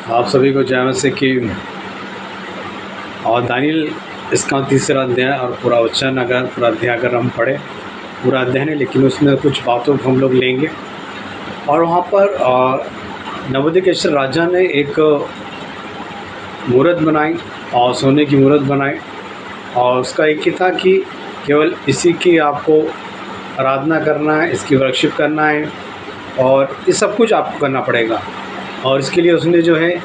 आप सभी को जय मसीह की। और दानियल इसका तीसरा अध्याय और पूरा वचन अगर पूरा अध्याय अगर हम पढ़े, पूरा अध्ययन है लेकिन उसमें कुछ बातों को हम लोग लेंगे। और वहाँ पर नबूकदनेस्सर राजा ने एक मूरत बनाई और सोने की मूरत बनाई, और उसका एक ही था कि केवल इसी की आपको आराधना करना है, इसकी वर्शिप करना है, और ये सब कुछ आपको करना पड़ेगा। और इसके लिए उसने जो है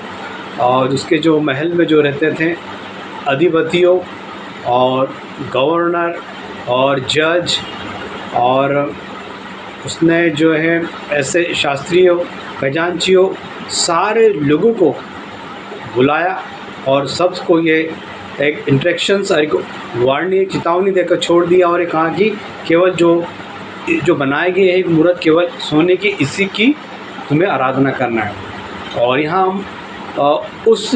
और उसके जो महल में जो रहते थे अधिपतियों और गवर्नर और जज, और उसने जो है ऐसे शास्त्रियों खजांचियों सारे लोगों को बुलाया और सबको ये एक इंस्ट्रक्शंस और एक वार्निंग चेतावनी देकर छोड़ दिया, और ये कहा कि केवल जो बनाए गए एक मूर्त केवल सोने की, इसी की तुम्हें आराधना करना है। और यहाँ हम उस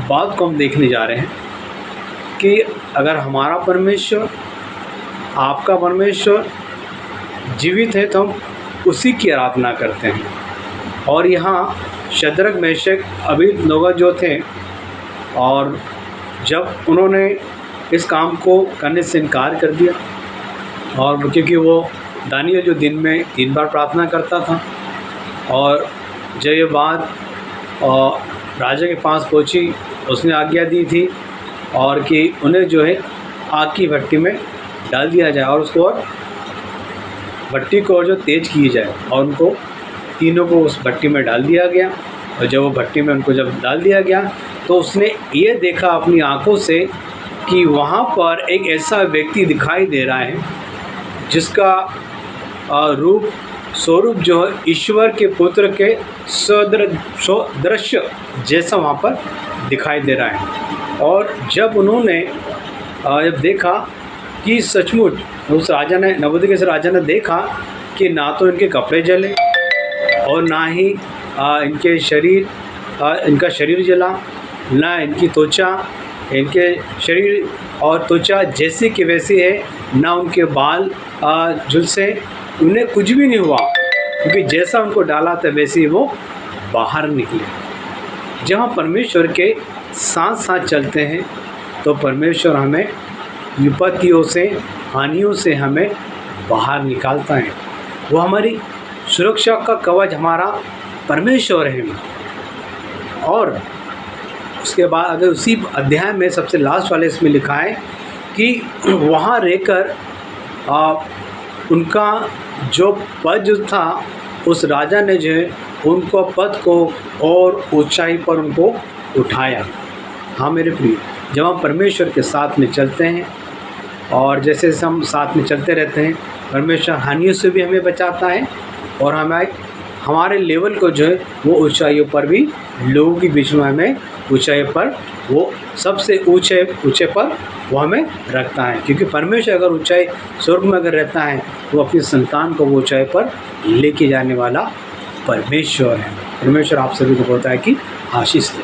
बात को हम देखने जा रहे हैं कि अगर हमारा परमेश्वर, आपका परमेश्वर जीवित है तो हम उसी की आराधना करते हैं। और यहाँ शद्रक मेशक अबेदनगो जो थे, और जब उन्होंने इस काम को करने से इनकार कर दिया, और क्योंकि वो दानियल जो दिन में 3 बार प्रार्थना करता था, और जब ये बात राजा के पास पहुंची, उसने आज्ञा दी थी और कि उन्हें जो है आग की भट्टी में डाल दिया जाए, और उसको और भट्टी को और जो तेज की जाए, और उनको तीनों को उस भट्टी में डाल दिया गया। और जब वो भट्टी में उनको जब डाल दिया गया तो उसने ये देखा अपनी आँखों से कि वहाँ पर एक ऐसा व्यक्ति दिखाई दे रहा है जिसका स्वरूप जो है ईश्वर के पुत्र के सदृश्य जैसा वहाँ पर दिखाई दे रहा है। और जब उन्होंने जब देखा कि सचमुच उस राजा ने, नबूकदनेस्सर राजा ने देखा कि ना तो इनके कपड़े जले और ना ही इनका शरीर जला, ना इनकी त्वचा, इनके शरीर और त्वचा जैसी की वैसी है, ना उनके बाल झुलसे, उन्हें कुछ भी नहीं हुआ, क्योंकि जैसा उनको डाला था वैसे ही वो बाहर निकले। जहाँ परमेश्वर के साथ साथ चलते हैं तो परमेश्वर हमें विपत्तियों से, हानियों से हमें बाहर निकालता है। वो हमारी सुरक्षा का कवच हमारा परमेश्वर है। और उसके बाद अगर उसी अध्याय में सबसे लास्ट वाले इसमें लिखा है कि वहाँ रहकर उनका जो पद जो था, उस राजा ने जो है उनको पद को और ऊंचाई पर उनको उठाया। हाँ मेरे प्रिय, जब हम परमेश्वर के साथ में चलते हैं और जैसे हम साथ में चलते रहते हैं, परमेश्वर हानियों से भी हमें बचाता है, और हमारे लेवल को जो है वो ऊंचाइयों पर भी, लोगों के बीच में हमें ऊंचाई पर, वो सबसे ऊंचे पर वो हमें रखता है। क्योंकि परमेश्वर अगर ऊंचाई स्वर्ग में अगर रहता है, वो अपनी संतान को वो ऊंचाई पर लेके जाने वाला परमेश्वर है। परमेश्वर आप सभी को बोलता है कि आशीष दे।